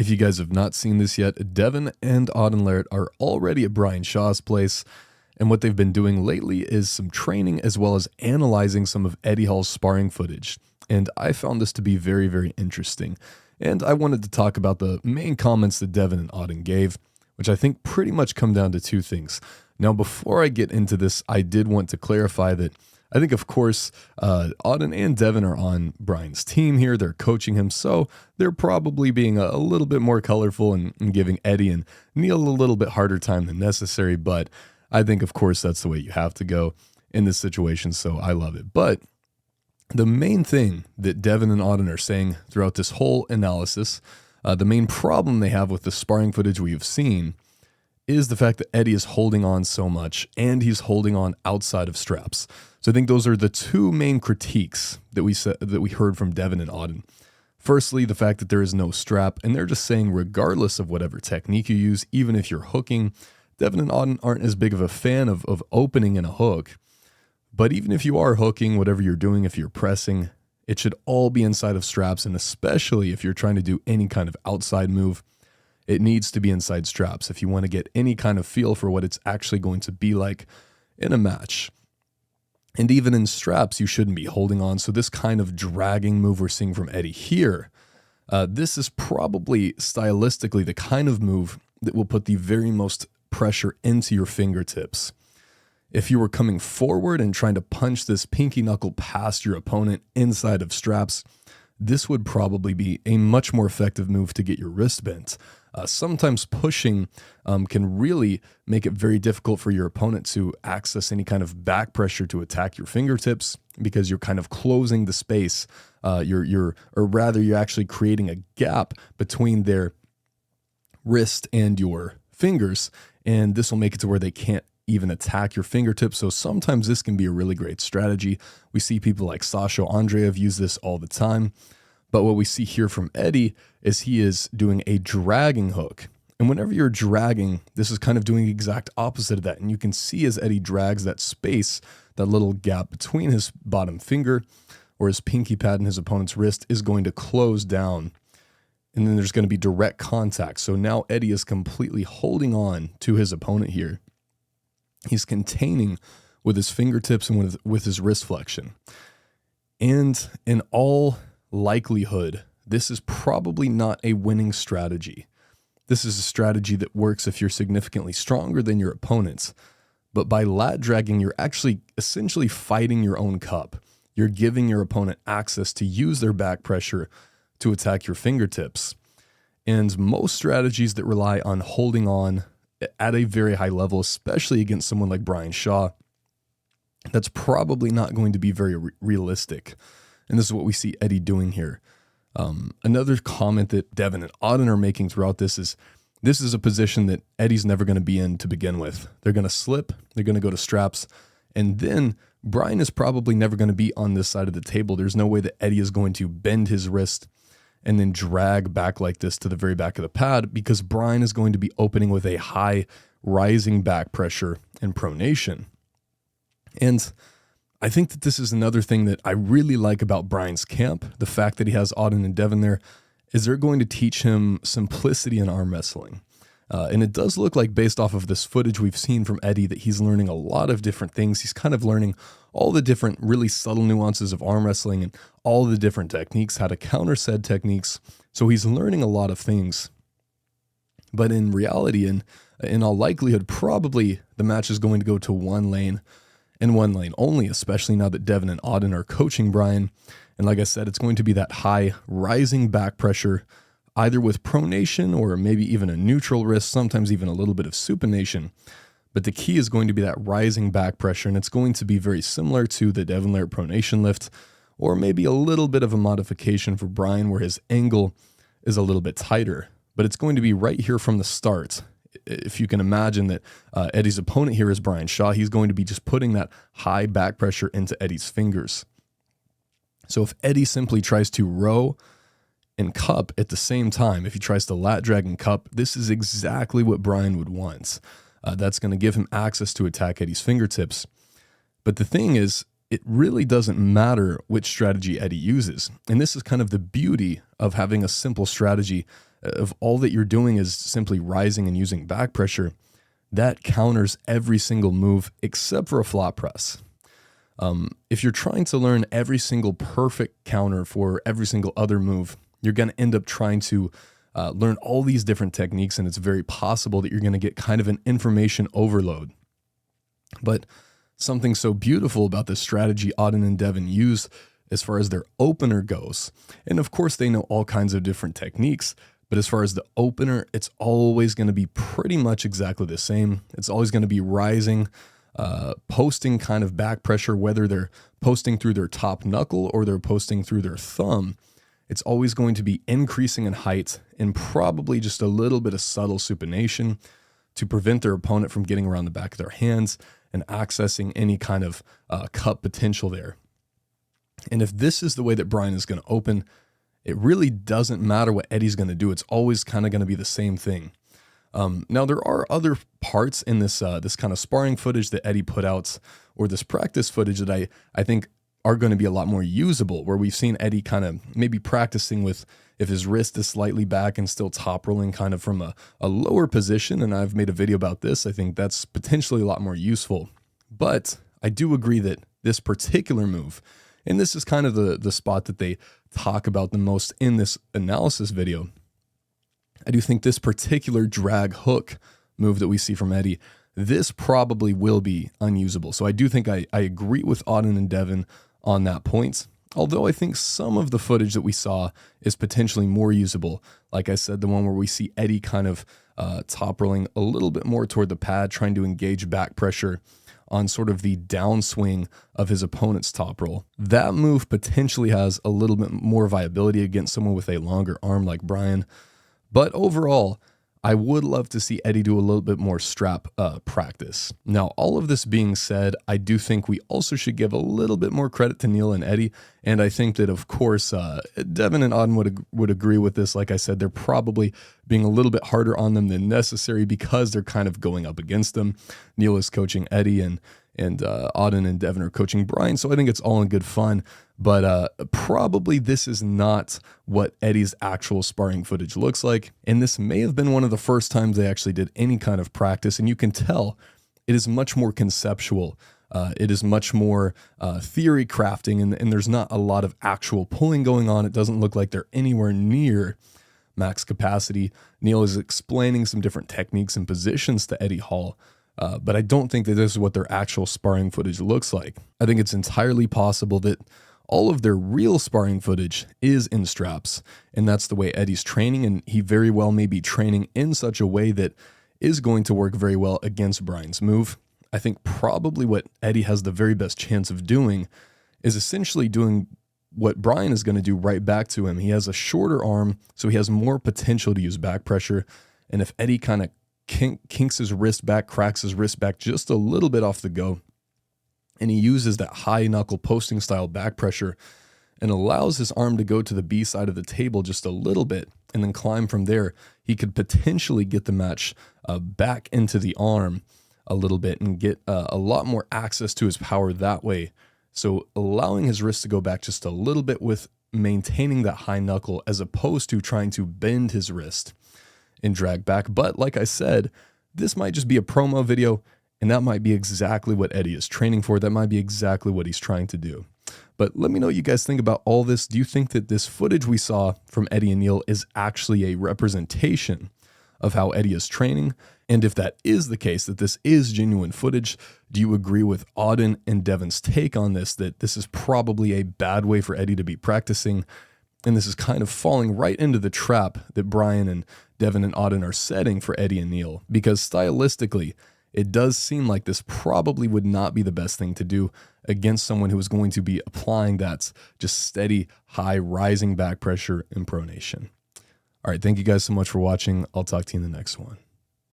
If you guys have not seen this yet, Devon and Auden are already at Brian Shaw's place, and what they've been doing lately is some training as well as analyzing some of Eddie Hall's sparring footage. And I found this to be very, very interesting. And I wanted to talk about the main comments that Devon and Auden gave, which I think pretty much come down to two things. Now, before I get into this, I did want to clarify that I think, of course, Auden and Devon are on Brian's team here. They're coaching him, so they're probably being a little bit more colorful and giving Eddie and Neil a little bit harder time than necessary. But I think, of course, that's the way you have to go in this situation, so I love it. But the main thing that Devon and Auden are saying throughout this whole analysis, the main problem they have with the sparring footage we have seen is the fact that Eddie is holding on so much and he's holding on outside of straps. So I think those are the two main critiques that we heard from Devon and Auden. Firstly, the fact that there is no strap, and they're just saying regardless of whatever technique you use, even if you're hooking, Devon and Auden aren't as big of a fan of opening in a hook. But even if you are hooking, whatever you're doing, if you're pressing, it should all be inside of straps, and especially if you're trying to do any kind of outside move, it needs to be inside straps if you want to get any kind of feel for what it's actually going to be like in a match. And even in straps, you shouldn't be holding on. So this kind of dragging move we're seeing from Eddie here, this is probably stylistically the kind of move that will put the very most pressure into your fingertips. If you were coming forward and trying to punch this pinky knuckle past your opponent inside of straps, this would probably be a much more effective move to get your wrist bent. Sometimes pushing can really make it very difficult for your opponent to access any kind of back pressure to attack your fingertips because you're kind of closing the space. You're actually creating a gap between their wrist and your fingers, and this will make it to where they can't even attack your fingertips. So sometimes this can be a really great strategy. We see people like Sasho, Andreev use this all the time. But what we see here from Eddie is he is doing a dragging hook. And whenever you're dragging, this is kind of doing the exact opposite of that. And you can see as Eddie drags that space, that little gap between his bottom finger or his pinky pad and his opponent's wrist is going to close down. And then there's going to be direct contact. So now Eddie is completely holding on to his opponent here. He's containing with his fingertips and with his wrist flexion. And in all likelihood, this is probably not a winning strategy. This is a strategy that works if you're significantly stronger than your opponents. But by lat dragging, you're actually essentially fighting your own cup. You're giving your opponent access to use their back pressure to attack your fingertips. And most strategies that rely on holding on at a very high level, especially against someone like Brian Shaw, that's probably not going to be very realistic. And this is what we see Eddie doing here. Another comment that Devon and Auden are making throughout this is a position that Eddie's never going to be in to begin with. They're going to slip, they're going to go to straps, and then Brian is probably never going to be on this side of the table. There's no way that Eddie is going to bend his wrist and then drag back like this to the very back of the pad because Brian is going to be opening with a high rising back pressure and pronation. And I think that this is another thing that I really like about Brian's camp. The fact that he has Auden and Devon there is they're going to teach him simplicity in arm wrestling. And it does look like, based off of this footage we've seen from Eddie, that he's learning a lot of different things. He's kind of learning all the different really subtle nuances of arm wrestling and all the different techniques, how to counter said techniques. So he's learning a lot of things. But in reality, in all likelihood, probably the match is going to go to one lane and one lane only, especially now that Devon and Auden are coaching Brian. And like I said, it's going to be that high rising back pressure, either with pronation or maybe even a neutral wrist, sometimes even a little bit of supination. But the key is going to be that rising back pressure, and it's going to be very similar to the Devon pronation lift, or maybe a little bit of a modification for Brian where his angle is a little bit tighter. But it's going to be right here from the start. If you can imagine that Eddie's opponent here is Brian Shaw, he's going to be just putting that high back pressure into Eddie's fingers. So if Eddie simply tries to row and cup at the same time, if he tries to lat drag and cup, this is exactly what Brian would want. That's going to give him access to attack Eddie's fingertips. But the thing is, it really doesn't matter which strategy Eddie uses. And this is kind of the beauty of having a simple strategy if all that you're doing is simply rising and using back pressure, that counters every single move except for a flop press. If you're trying to learn every single perfect counter for every single other move, you're going to end up trying to learn all these different techniques, and it's very possible that you're going to get kind of an information overload. But something so beautiful about this strategy Auden and Devon use as far as their opener goes, and of course they know all kinds of different techniques, but as far as the opener, it's always going to be pretty much exactly the same. It's always going to be rising, posting kind of back pressure, whether they're posting through their top knuckle or they're posting through their thumb. It's always going to be increasing in height and probably just a little bit of subtle supination to prevent their opponent from getting around the back of their hands and accessing any kind of cup potential there. And if this is the way that Brian is going to open, it really doesn't matter what Eddie's going to do. It's always kind of going to be the same thing. Now, there are other parts in this kind of sparring footage that Eddie put out, or this practice footage that I think are going to be a lot more usable, where we've seen Eddie kind of maybe practicing with if his wrist is slightly back and still top rolling kind of from a lower position. And I've made a video about this. I think that's potentially a lot more useful. But I do agree that this particular move, and this is kind of the spot that they talk about the most in this analysis video, I do think this particular drag hook move that we see from Eddie, this probably will be unusable. So I do think I agree with Auden and Devon on that point. Although I think some of the footage that we saw is potentially more usable. Like I said, the one where we see Eddie kind of top rolling a little bit more toward the pad, trying to engage back pressure on sort of the downswing of his opponent's top roll. That move potentially has a little bit more viability against someone with a longer arm like Brian. But overall, I would love to see Eddie do a little bit more strap practice. Now, all of this being said, I do think we also should give a little bit more credit to Neil and Eddie. And I think that, of course, Devon and Auden would agree with this. Like I said, they're probably being a little bit harder on them than necessary because they're kind of going up against them. Neil is coaching Eddie and Auden and Devon are coaching Brian. So I think it's all in good fun. But probably this is not what Eddie's actual sparring footage looks like. And this may have been one of the first times they actually did any kind of practice. And you can tell it is much more conceptual. It is much more theory crafting. And there's not a lot of actual pulling going on. It doesn't look like they're anywhere near max capacity. Neil is explaining some different techniques and positions to Eddie Hall. But I don't think that this is what their actual sparring footage looks like. I think it's entirely possible that all of their real sparring footage is in straps, and that's the way Eddie's training, and he very well may be training in such a way that is going to work very well against Brian's move. I think probably what Eddie has the very best chance of doing is essentially doing what Brian is going to do right back to him. He has a shorter arm, so he has more potential to use back pressure, and if Eddie kind of kinks his wrist back, cracks his wrist back just a little bit off the go, and he uses that high knuckle posting style back pressure and allows his arm to go to the B side of the table just a little bit and then climb from there, he could potentially get the match back into the arm a little bit and get a lot more access to his power that way. So allowing his wrist to go back just a little bit with maintaining that high knuckle as opposed to trying to bend his wrist and drag back. But like I said, this might just be a promo video. And that might be exactly what Eddie is training for. That might be exactly what he's trying to do. But let me know what you guys think about all this. Do you think that this footage we saw from Eddie and Neil is actually a representation of how Eddie is training? And if that is the case, that this is genuine footage, do you agree with Auden and Devon's take on this, that this is probably a bad way for Eddie to be practicing? And this is kind of falling right into the trap that Brian and Devon and Auden are setting for Eddie and Neil. Because stylistically, it does seem like this probably would not be the best thing to do against someone who is going to be applying that just steady, high, rising back pressure in pronation. All right, thank you guys so much for watching. I'll talk to you in the next one.